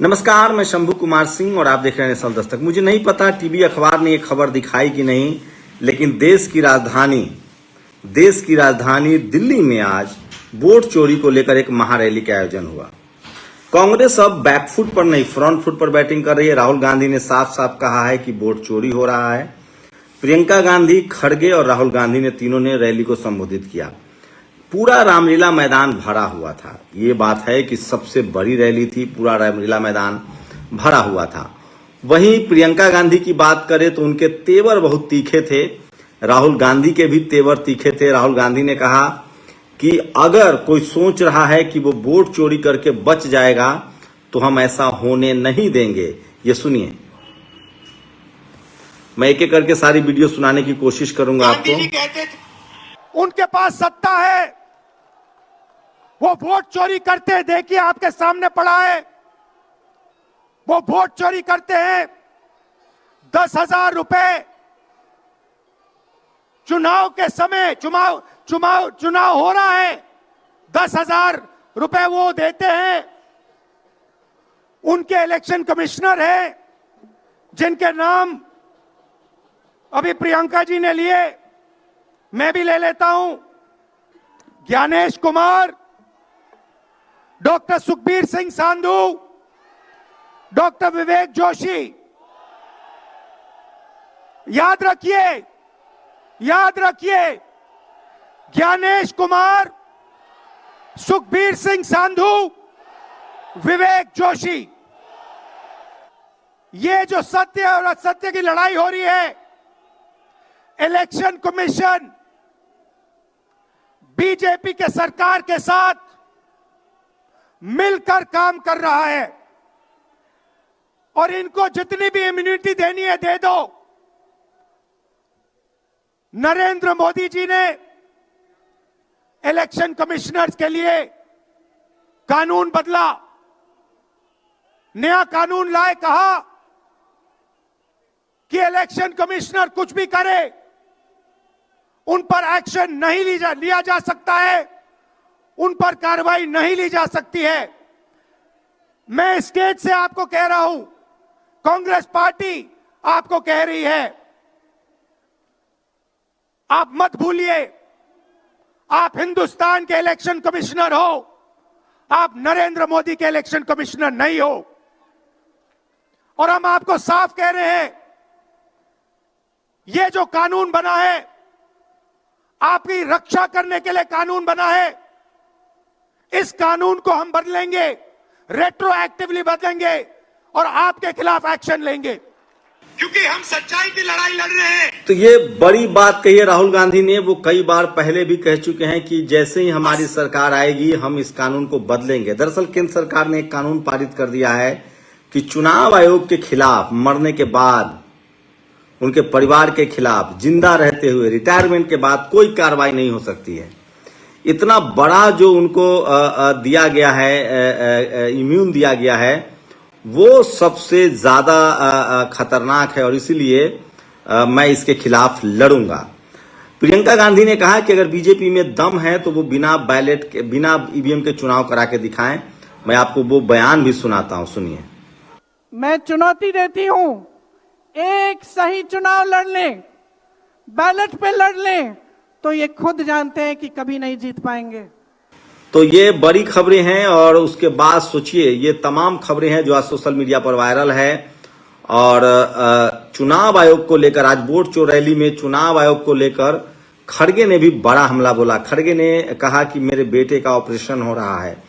नमस्कार, मैं शंभू कुमार सिंह और आप देख रहे हैं नेशनल दस्तक। मुझे नहीं पता टीवी अखबार ने ये खबर दिखाई कि नहीं, लेकिन देश की राजधानी दिल्ली में आज वोट चोरी को लेकर एक महारैली का आयोजन हुआ। कांग्रेस अब बैकफुट पर नहीं, फ्रंट फुट पर बैटिंग कर रही है। राहुल गांधी ने साफ साफ कहा है कि वोट चोरी हो रहा है। प्रियंका गांधी, खड़गे और राहुल गांधी ने तीनों ने रैली को संबोधित किया। पूरा रामलीला मैदान भरा हुआ था। ये बात है कि सबसे बड़ी रैली थी, पूरा रामलीला मैदान भरा हुआ था। वहीं प्रियंका गांधी की बात करें तो उनके तेवर बहुत तीखे थे, राहुल गांधी के भी तेवर तीखे थे। राहुल गांधी ने कहा कि अगर कोई सोच रहा है कि वो वोट चोरी करके बच जाएगा तो हम ऐसा होने नहीं देंगे। ये सुनिए, मैं एक एक करके सारी वीडियो सुनाने की कोशिश करूंगा आपको। उनके पास सत्ता है, वो वोट चोरी करते हैं। देखिए, आपके सामने पड़ा है, वो वोट चोरी करते हैं। 10,000 रुपए चुनाव के समय, चुनाव हो रहा है, 10,000 रुपए वो देते हैं। उनके इलेक्शन कमिश्नर हैं, जिनके नाम अभी प्रियंका जी ने लिए, मैं भी ले लेता हूं। Gyanesh Kumar, doctor Sukhbir Singh Sandhu, doctor Vivek Joshi. याद रखिए, ज्ञानेश कुमार, सुखबीर सिंह सांधू, विवेक जोशी। ये जो सत्य और असत्य की लड़ाई हो रही है, इलेक्शन कमीशन बीजेपी के सरकार के साथ मिलकर काम कर रहा है और इनको जितनी भी इम्यूनिटी देनी है दे दो। नरेंद्र मोदी जी ने इलेक्शन कमिश्नर्स के लिए कानून बदला, नया कानून लाए, कहा कि इलेक्शन कमिश्नर कुछ भी करे उन पर एक्शन नहीं लिया जा सकता है, उन पर कार्रवाई नहीं ली जा सकती है। मैं स्टेज से आपको कह रहा हूं, कांग्रेस पार्टी आपको कह रही है, आप मत भूलिए, आप हिंदुस्तान के इलेक्शन कमिश्नर हो, आप नरेंद्र मोदी के इलेक्शन कमिश्नर नहीं हो। और हम आपको साफ कह रहे हैं, ये जो कानून बना है, आपकी रक्षा करने के लिए कानून बना है। इस कानून को हम बदलेंगे, रेट्रोएक्टिवली बदलेंगे और आपके खिलाफ एक्शन लेंगे, क्योंकि हम सच्चाई की लड़ाई लड़ रहे हैं। तो ये बड़ी बात कही है राहुल गांधी ने। वो कई बार पहले भी कह चुके हैं कि जैसे ही हमारी सरकार आएगी हम इस कानून को बदलेंगे। दरअसल केंद्र सरकार ने एक कानून पारित कर दिया है कि चुनाव आयोग के खिलाफ मरने के बाद, उनके परिवार के खिलाफ, जिंदा रहते हुए, रिटायरमेंट के बाद कोई कार्रवाई नहीं हो सकती है। इतना बड़ा जो उनको दिया गया है, इम्यून दिया गया है, वो सबसे ज्यादा खतरनाक है और इसीलिए मैं इसके खिलाफ लड़ूंगा। प्रियंका गांधी ने कहा कि अगर बीजेपी में दम है तो वो बिना बैलेट के, बिना ईवीएम के चुनाव करा के दिखाएं। मैं आपको वो बयान भी सुनाता हूं, सुनिए। मैं चुनौती देती हूं, एक सही चुनाव लड़ लें, बैलेट पे लड़ लें, तो ये खुद जानते हैं कि कभी नहीं जीत पाएंगे। तो ये बड़ी खबरें हैं और उसके बाद सोचिए, ये तमाम खबरें हैं जो आज सोशल मीडिया पर वायरल है। और चुनाव आयोग को लेकर आज वोट चोर रैली में चुनाव आयोग को लेकर खड़गे ने भी बड़ा हमला बोला। खड़गे ने कहा कि मेरे बेटे का ऑपरेशन हो रहा है,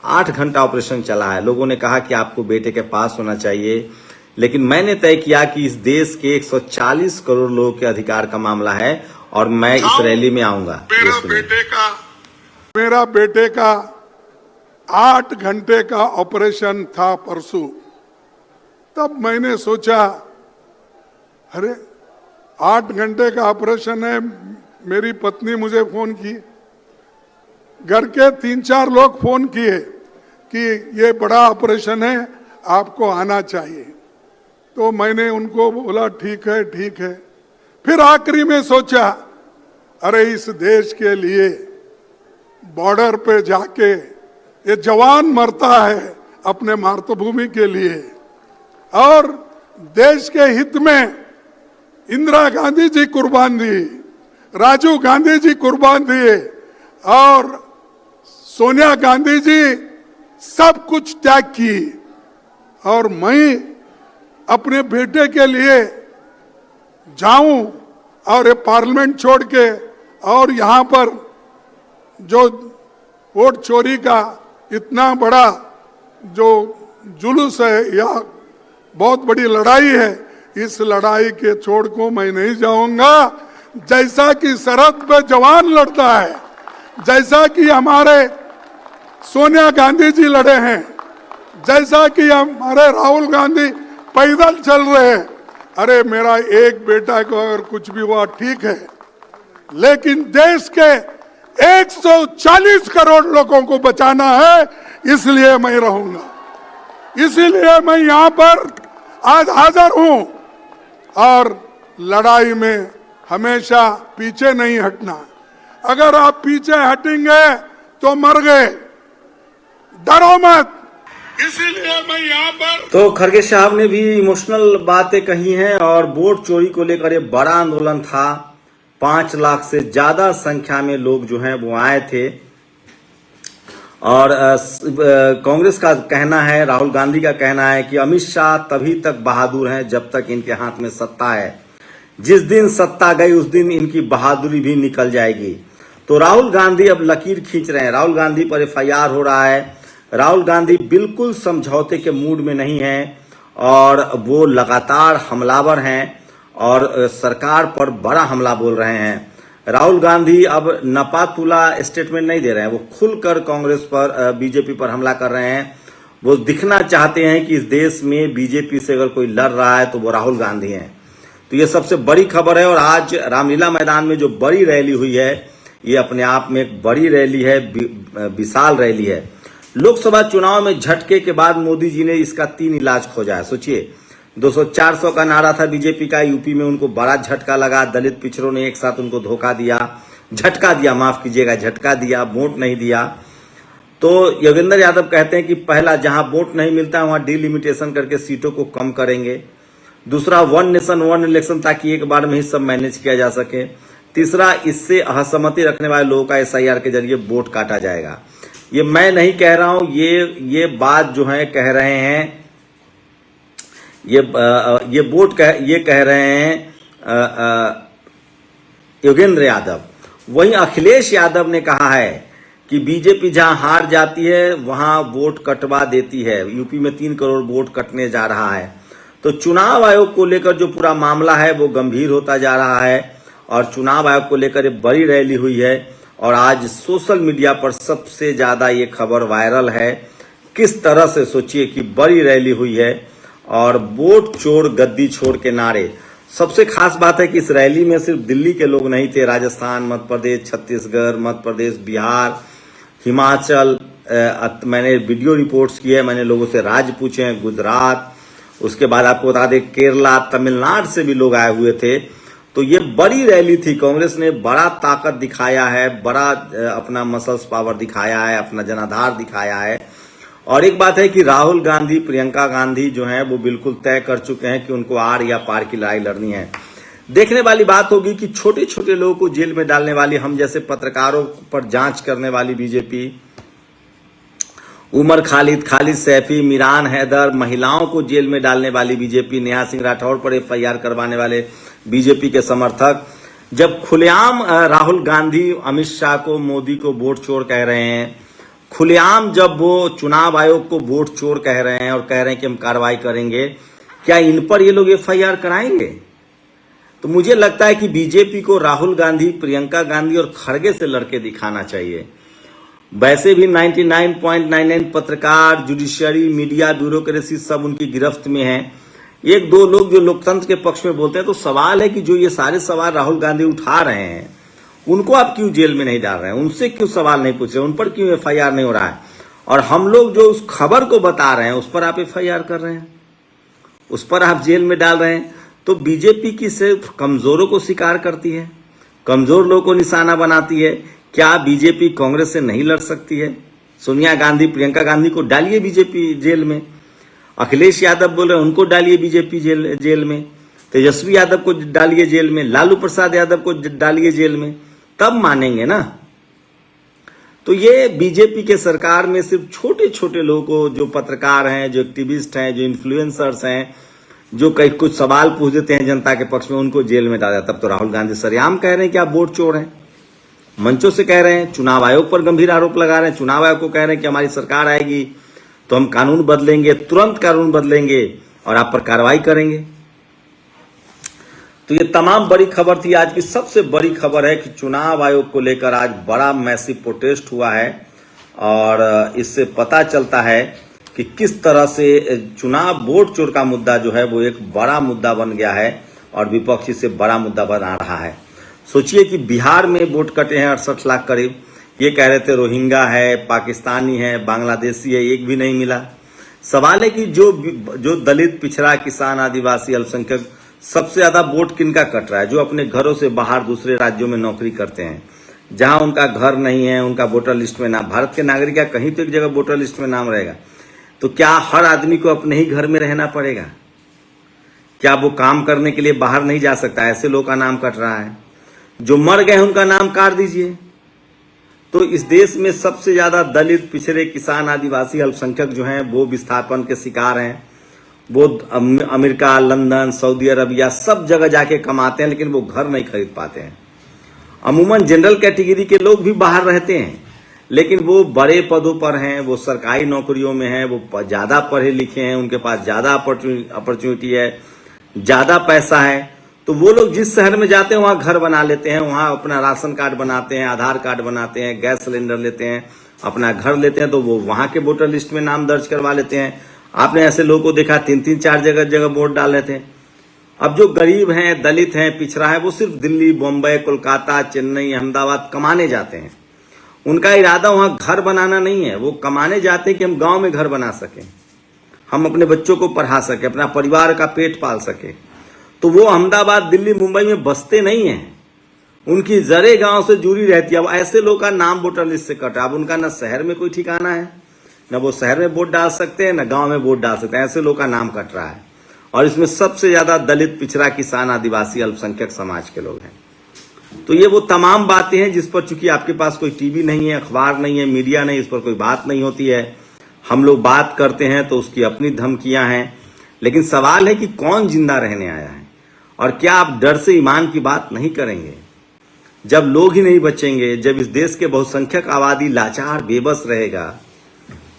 8 घंटा ऑपरेशन चला है। लोगों ने कहा कि आपको बेटे के पास होना चाहिए, लेकिन मैंने तय किया कि इस देश के 140 करोड़ लोगों के अधिकार का मामला है और मैं इस रैली में आऊंगा। मेरा बेटे का 8 घंटे का ऑपरेशन था परसों। तब मैंने सोचा, अरे 8 घंटे का ऑपरेशन है। मेरी पत्नी मुझे फोन की, घर के 3-4 लोग फोन किए कि ये बड़ा ऑपरेशन है, आपको आना चाहिए। तो मैंने उनको बोला ठीक है। फिर आखिरी में सोचा, अरे इस देश के लिए बॉर्डर पे जाके ये जवान मरता है, अपने मातृभूमि के लिए और देश के हित में इंदिरा गांधी जी कुर्बान दी, राजीव गांधी जी कुर्बान दिए और सोनिया गांधी जी सब कुछ त्याग की। और मैं अपने बेटे के लिए जाऊं और ये पार्लियामेंट छोड़ के और यहाँ पर जो वोट चोरी का इतना बड़ा जो जुलूस है या बहुत बड़ी लड़ाई है, इस लड़ाई के छोड़ को मैं नहीं जाऊंगा। जैसा कि सरहद पे जवान लड़ता है, जैसा कि हमारे सोनिया गांधी जी लड़े हैं, जैसा कि हमारे राहुल गांधी पैदल चल रहे हैं। अरे मेरा एक बेटा को अगर कुछ भी हुआ ठीक है, लेकिन देश के 140 करोड़ लोगों को बचाना है, इसलिए मैं रहूंगा। इसीलिए मैं यहाँ पर आज हाजिर हूं और लड़ाई में हमेशा पीछे नहीं हटना। अगर आप पीछे हटेंगे तो मर गए, डरो मत। इसीलिए मैं यहाँ पर। तो खड़गे साहब ने भी इमोशनल बातें कही हैं और वोट चोरी को लेकर ये बड़ा आंदोलन था। 5 लाख से ज्यादा संख्या में लोग जो हैं वो आए थे और कांग्रेस का कहना है, राहुल गांधी का कहना है कि अमित शाह तभी तक बहादुर हैं जब तक इनके हाथ में सत्ता है। जिस दिन सत्ता गई उस दिन इनकी बहादुरी भी निकल जाएगी। तो राहुल गांधी अब लकीर खींच रहे हैं। राहुल गांधी पर FIR हो रहा है। राहुल गांधी बिल्कुल समझौते के मूड में नहीं है और वो लगातार हमलावर हैं और सरकार पर बड़ा हमला बोल रहे हैं। राहुल गांधी अब नपातुला स्टेटमेंट नहीं दे रहे हैं, वो खुलकर कांग्रेस पर, बीजेपी पर हमला कर रहे हैं। वो दिखना चाहते हैं कि इस देश में बीजेपी से अगर कोई लड़ रहा है तो वो राहुल गांधी हैं। तो ये सबसे बड़ी खबर है। और आज रामलीला मैदान में जो बड़ी रैली हुई है, ये अपने आप में एक बड़ी रैली है, विशाल रैली है। लोकसभा चुनाव में झटके के बाद मोदी जी ने इसका 3 इलाज खोजा है। सोचिए, 200-400 का नारा था बीजेपी का, यूपी में उनको बड़ा झटका लगा। दलित पिछड़ों ने एक साथ उनको धोखा दिया, झटका दिया, माफ कीजिएगा, झटका दिया, वोट नहीं दिया। तो योगेंद्र यादव कहते हैं कि पहला, जहां वोट नहीं मिलता है वहां डिलिमिटेशन करके सीटों को कम करेंगे। दूसरा, 1 नेशन 1 इलेक्शन, ताकि एक बार में ही सब मैनेज किया जा सके। तीसरा, इससे असहमति रखने वाले लोगों का SIR के जरिए वोट काटा जाएगा। ये मैं नहीं कह रहा हूं, ये बात जो है कह रहे हैं, ये कह रहे हैं योगेंद्र यादव। वहीं अखिलेश यादव ने कहा है कि बीजेपी जहां हार जाती है वहां वोट कटवा देती है। यूपी में 3 करोड़ वोट कटने जा रहा है। तो चुनाव आयोग को लेकर जो पूरा मामला है वो गंभीर होता जा रहा है और चुनाव आयोग को लेकर एक बड़ी रैली हुई है और आज सोशल मीडिया पर सबसे ज्यादा ये खबर वायरल है। किस तरह से, सोचिए कि बड़ी रैली हुई है और वोट चोर गद्दी छोड़ के नारे। सबसे खास बात है कि इस रैली में सिर्फ दिल्ली के लोग नहीं थे, राजस्थान, मध्य प्रदेश, छत्तीसगढ़, मध्य प्रदेश, बिहार, हिमाचल, मैंने वीडियो रिपोर्ट्स की है, मैंने लोगों से राज्य पूछे हैं, गुजरात, उसके बाद आपको बता दें केरला, तमिलनाडु से भी लोग आए हुए थे। तो ये बड़ी रैली थी। कांग्रेस ने बड़ा ताकत दिखाया है, बड़ा अपना मसल्स पावर दिखाया है, अपना जनाधार दिखाया है। और एक बात है कि राहुल गांधी, प्रियंका गांधी जो हैं वो बिल्कुल तय कर चुके हैं कि उनको आर या पार की लड़ाई लड़नी है। देखने वाली बात होगी कि छोटे छोटे लोगों को जेल में डालने वाली, हम जैसे पत्रकारों पर जांच करने वाली बीजेपी, उमर खालिद, खालिद सैफी, मिरान हैदर, महिलाओं को जेल में डालने वाली बीजेपी, नेहा सिंह राठौर पर FIR करवाने वाले बीजेपी के समर्थक, जब खुलेआम राहुल गांधी अमित शाह को, मोदी को वोट चोर कह रहे हैं, खुलेआम जब वो चुनाव आयोग को वोट चोर कह रहे हैं और कह रहे हैं कि हम कार्रवाई करेंगे, क्या इन पर ये लोग FIR कराएंगे? तो मुझे लगता है कि बीजेपी को राहुल गांधी, प्रियंका गांधी और खड़गे से लड़के दिखाना चाहिए। वैसे भी 99.99 पत्रकार, जुडिशियरी, मीडिया, ब्यूरोक्रेसी सब उनकी गिरफ्त में है। 1-2 लोग जो लोकतंत्र के पक्ष में बोलते हैं। तो सवाल है कि जो ये सारे सवाल राहुल गांधी उठा रहे हैं, उनको आप क्यों जेल में नहीं डाल रहे हैं? उनसे क्यों सवाल नहीं पूछ रहे? उन पर क्यों FIR नहीं हो रहा है? और हम लोग जो उस खबर को बता रहे हैं उस पर आप FIR कर रहे हैं, उस पर आप जेल में डाल रहे हैं। तो बीजेपी की सिर्फ कमजोरों को शिकार करती है, कमजोर लोगों को निशाना बनाती है। क्या बीजेपी कांग्रेस से नहीं लड़ सकती है? सोनिया गांधी, प्रियंका गांधी को डालिए बीजेपी जेल में। अखिलेश यादव बोल रहे हैं उनको डालिए बीजेपी जेल में। तेजस्वी यादव को डालिए जेल में, लालू प्रसाद यादव को डालिए जेल में, तब मानेंगे ना। तो ये बीजेपी के सरकार में सिर्फ छोटे छोटे लोगों को, जो पत्रकार हैं, जो एक्टिविस्ट हैं, जो इन्फ्लुएंसर्स हैं, जो कई कुछ सवाल पूछ देते हैं जनता के पक्ष में, उनको जेल में डाला। तब तो राहुल गांधी सरेआम कह रहे हैं कि आप वोट चोर हैं, मंचों से कह रहे हैं, चुनाव आयोग पर गंभीर आरोप लगा रहे हैं, चुनाव आयोग को कह रहे हैं कि हमारी सरकार आएगी तो हम कानून बदलेंगे, तुरंत कानून बदलेंगे और आप पर कार्रवाई करेंगे। तो ये तमाम बड़ी खबर थी। आज की सबसे बड़ी खबर है कि चुनाव आयोग को लेकर आज बड़ा मैसिव प्रोटेस्ट हुआ है और इससे पता चलता है कि किस तरह से चुनाव वोट चोर का मुद्दा जो है वो एक बड़ा मुद्दा बन गया है और विपक्ष इसे बड़ा मुद्दा बना रहा है। सोचिए कि बिहार में वोट कटे हैं 68 लाख करीब। ये कह रहे थे रोहिंगा है, पाकिस्तानी है, बांग्लादेशी है, एक भी नहीं मिला। सवाल है कि जो दलित, पिछड़ा, किसान, आदिवासी, अल्पसंख्यक सबसे ज्यादा वोट किनका कट रहा है? जो अपने घरों से बाहर दूसरे राज्यों में नौकरी करते हैं, जहां उनका घर नहीं है, उनका वोटर लिस्ट में नाम, भारत के नागरिक का कहीं तो एक जगह वोटर लिस्ट में नाम रहेगा। तो क्या हर आदमी को अपने ही घर में रहना पड़ेगा? क्या वो काम करने के लिए बाहर नहीं जा सकता? ऐसे लोगों का नाम कट रहा है। जो मर गए उनका नाम काट दीजिए। तो इस देश में सबसे ज्यादा दलित, पिछड़े, किसान, आदिवासी, अल्पसंख्यक जो हैं वो विस्थापन के शिकार हैं। वो अमेरिका, लंदन, सऊदी अरबिया सब जगह जाके कमाते हैं, लेकिन वो घर नहीं खरीद पाते हैं। अमूमन जनरल कैटेगरी के लोग भी बाहर रहते हैं, लेकिन वो बड़े पदों पर हैं, वो सरकारी नौकरियों में हैं, वो ज्यादा पढ़े लिखे हैं, उनके पास ज्यादा अपॉर्चुनिटी है, ज्यादा पैसा है। तो वो लोग जिस शहर में जाते हैं वहां घर बना लेते हैं, वहां अपना राशन कार्ड बनाते हैं, आधार कार्ड बनाते हैं, गैस सिलेंडर लेते हैं, अपना घर लेते हैं, तो वो वहां के वोटर लिस्ट में नाम दर्ज करवा लेते हैं। आपने ऐसे लोगों को देखा 3-3, 4 जगह वोट डाल रहे थे। अब जो गरीब हैं, दलित हैं, पिछड़ा है, वो सिर्फ दिल्ली, बॉम्बे, कोलकाता, चेन्नई, अहमदाबाद कमाने जाते हैं। उनका इरादा वहां घर बनाना नहीं है, वो कमाने जाते हैं कि हम गांव में घर बना सकें, हम अपने बच्चों को पढ़ा सके, अपना परिवार का पेट पाल सके। तो वो अहमदाबाद, दिल्ली, मुंबई में बसते नहीं हैं, उनकी जरे गांव से जुड़ी रहती है। अब ऐसे लोग का नाम वोटर लिस्ट से कटा। अब उनका न शहर में कोई ठिकाना है, न वो शहर में वोट डाल सकते हैं, न गांव में वोट डाल सकते हैं। ऐसे लोग का नाम कट रहा है और इसमें सबसे ज्यादा दलित, पिछड़ा, किसान, आदिवासी, अल्पसंख्यक समाज के लोग हैं। तो ये वो तमाम बातें हैं जिस पर चूंकि आपके पास कोई टीवी नहीं है, अखबार नहीं है, मीडिया नहीं, इस पर कोई बात नहीं होती है। हम लोग बात करते हैं तो उसकी अपनी धमकियां हैं, लेकिन सवाल है कि कौन जिंदा रहने आया है? और क्या आप डर से ईमान की बात नहीं करेंगे? जब लोग ही नहीं बचेंगे, जब इस देश के बहुसंख्यक आबादी लाचार, बेबस रहेगा,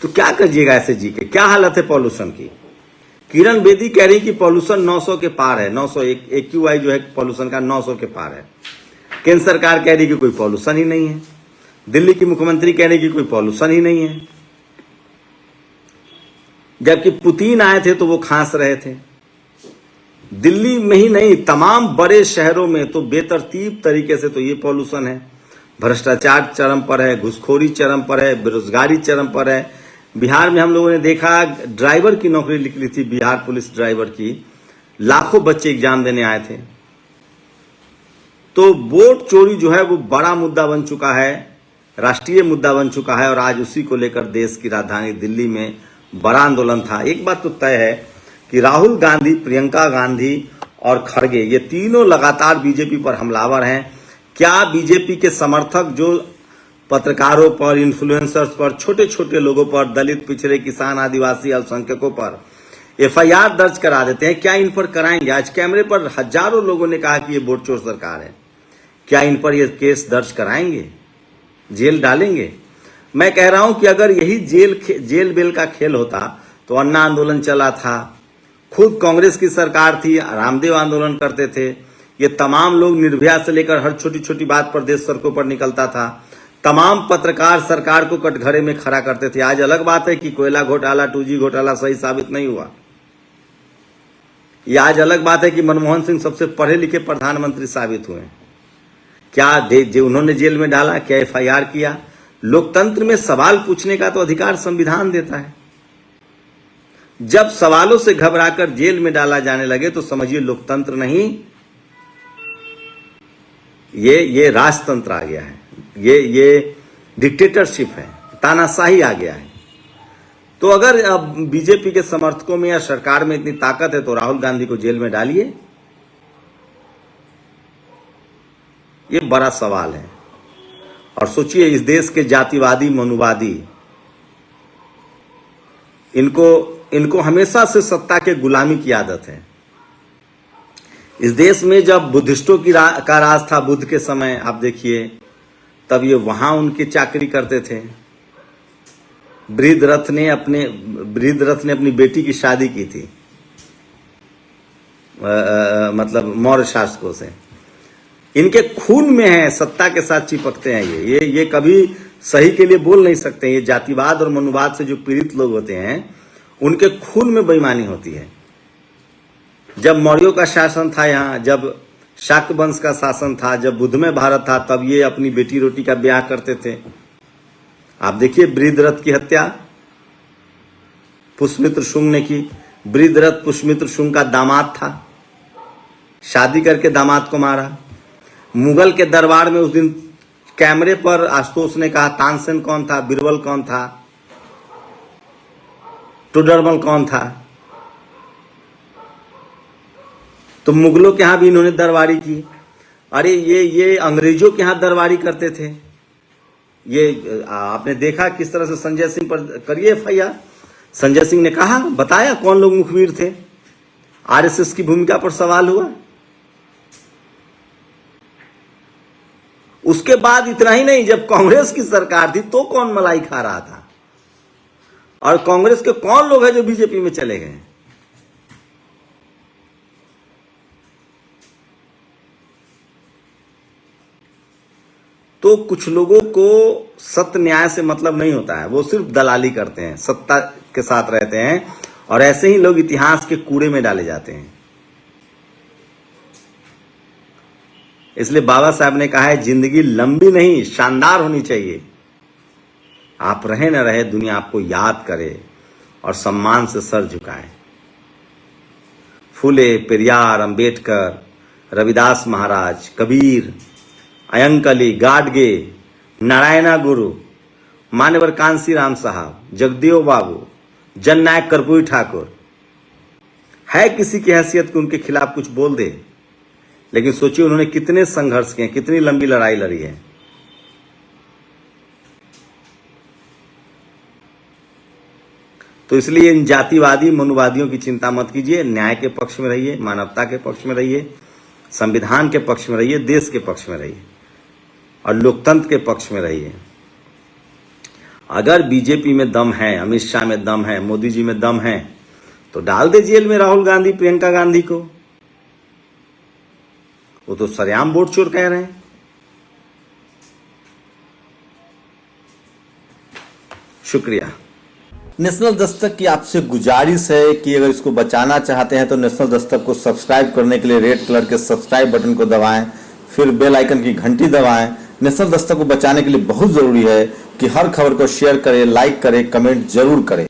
तो क्या करिएगा ऐसे जी के? क्या हालत है पॉल्यूशन की? किरण बेदी कह रही कि पॉल्यूशन 900 के पार है, 900 AQI जो है पॉल्यूशन का 900 के पार है। केंद्र सरकार कह रही कि कोई पॉल्यूशन ही नहीं है। दिल्ली की मुख्यमंत्री कह रही कि कोई पॉल्यूशन ही नहीं है, जबकि पुतिन आए थे तो वो खांस रहे थे। दिल्ली में ही नहीं, तमाम बड़े शहरों में तो बेतरतीब तरीके से तो ये पॉल्यूशन है। भ्रष्टाचार चरम पर है, घुसखोरी चरम पर है, बेरोजगारी चरम पर है। बिहार में हम लोगों ने देखा, ड्राइवर की नौकरी निकली थी, बिहार पुलिस ड्राइवर की, लाखों बच्चे एग्जाम देने आए थे। तो वोट चोरी जो है वो बड़ा मुद्दा बन चुका है, राष्ट्रीय मुद्दा बन चुका है और आज उसी को लेकर देश की राजधानी दिल्ली में बड़ा आंदोलन था। एक बात तो तय है कि राहुल गांधी, प्रियंका गांधी और खड़गे, ये तीनों लगातार बीजेपी पर हमलावर हैं। क्या बीजेपी के समर्थक जो पत्रकारों पर, इन्फ्लुएंसर्स पर, छोटे छोटे लोगों पर, दलित, पिछड़े, किसान, आदिवासी, अल्पसंख्यकों पर FIR दर्ज करा देते हैं, क्या इन पर कराएंगे? आज कैमरे पर हजारों लोगों ने कहा कि ये वोट चोर सरकार है। क्या इन पर ये केस दर्ज कराएंगे? जेल डालेंगे? मैं कह रहा हूं कि अगर यही जेल बेल का खेल होता तो अन्ना आंदोलन चला था, खुद कांग्रेस की सरकार थी, रामदेव आंदोलन करते थे, ये तमाम लोग निर्भया से लेकर हर छोटी छोटी बात पर देश सड़कों पर निकलता था, तमाम पत्रकार सरकार को कटघरे में खड़ा करते थे। आज अलग बात है कि कोयला घोटाला, 2G घोटाला सही साबित नहीं हुआ। यह आज अलग बात है कि मनमोहन सिंह सबसे पढ़े लिखे प्रधानमंत्री साबित हुए। क्या जो उन्होंने जेल में डाला, क्या FIR किया? लोकतंत्र में सवाल पूछने का तो अधिकार संविधान देता है। जब सवालों से घबराकर जेल में डाला जाने लगे तो समझिए लोकतंत्र नहीं, ये राजतंत्र आ गया है, ये डिक्टेटरशिप है। तानाशाही आ गया है। तो अगर अब बीजेपी के समर्थकों में या सरकार में इतनी ताकत है तो राहुल गांधी को जेल में डालिए, ये बड़ा सवाल है। और सोचिए, इस देश के जातिवादी मनुवादी इनको हमेशा से सत्ता के गुलामी की आदत है। इस देश में जब बुद्धिस्टों का राज था बुद्ध के समय, आप देखिए, तब ये वहां उनकी चाकरी करते थे। बृहद्रथ ने अपनी बेटी की शादी की थी, मतलब मौर्य शासकों से। इनके खून में है, सत्ता के साथ चिपकते हैं ये कभी सही के लिए बोल नहीं सकते। ये जातिवाद और मनुवाद से जो पीड़ित लोग होते हैं, उनके खून में बेईमानी होती है। जब मौर्यों का शासन था यहाँ, जब शाक्त वंश का शासन था, जब बुद्धमय भारत था, तब ये अपनी बेटी रोटी का ब्याह करते थे। आप देखिए, बृहद्रथ की हत्या पुष्यमित्र शुंग ने की। बृहद्रथ पुष्यमित्र शुंग का दामाद था, शादी करके दामाद को मारा। मुगल के दरबार में उस दिन कैमरे पर आशुतोष ने कहा तानसेन कौन था, बीरबल कौन था, टोडरमल कौन था। तो मुगलों के यहां भी इन्होंने दरबारी की। अरे ये अंग्रेजों के यहां दरबारी करते थे। ये आपने देखा किस तरह से संजय सिंह पर करिए FIR। संजय सिंह ने कहा, बताया कौन लोग मुखबिर थे, RSS की भूमिका पर सवाल हुआ। उसके बाद इतना ही नहीं, जब कांग्रेस की सरकार थी तो कौन मलाई खा रहा था, और कांग्रेस के कौन लोग हैं जो बीजेपी में चले गए। तो कुछ लोगों को सत्य न्याय से मतलब नहीं होता है, वो सिर्फ दलाली करते हैं, सत्ता के साथ रहते हैं, और ऐसे ही लोग इतिहास के कूड़े में डाले जाते हैं। इसलिए बाबा साहब ने कहा है, जिंदगी लंबी नहीं शानदार होनी चाहिए। आप रहे न रहे, दुनिया आपको याद करे और सम्मान से सर झुकाए। फुले, पेरियार, अंबेडकर, रविदास महाराज, कबीर, अयंकली, गाडगे, नारायणा गुरु, मान्यवर कांसी राम साहब, जगदेव बाबू, जननायक कर्पूरी ठाकुर, है किसी की हैसियत कि उनके खिलाफ कुछ बोल दे? लेकिन सोचिए, उन्होंने कितने संघर्ष किए, कितनी लंबी लड़ाई लड़ी है। तो इसलिए इन जातिवादी मनुवादियों की चिंता मत कीजिए, न्याय के पक्ष में रहिए, मानवता के पक्ष में रहिए, संविधान के पक्ष में रहिए, देश के पक्ष में रहिए और लोकतंत्र के पक्ष में रहिए। अगर बीजेपी में दम है, अमित शाह में दम है, मोदी जी में दम है, तो डाल दे जेल में राहुल गांधी, प्रियंका गांधी को। वो तो सरेआम वोट चोर कह रहे हैं। शुक्रिया। नेशनल दस्तक की आपसे गुजारिश है कि अगर इसको बचाना चाहते हैं तो नेशनल दस्तक को सब्सक्राइब करने के लिए रेड कलर के सब्सक्राइब बटन को दबाएं, फिर बेल आइकन की घंटी दबाएं। नेशनल दस्तक को बचाने के लिए बहुत जरूरी है कि हर खबर को शेयर करें, लाइक करें, कमेंट जरूर करें।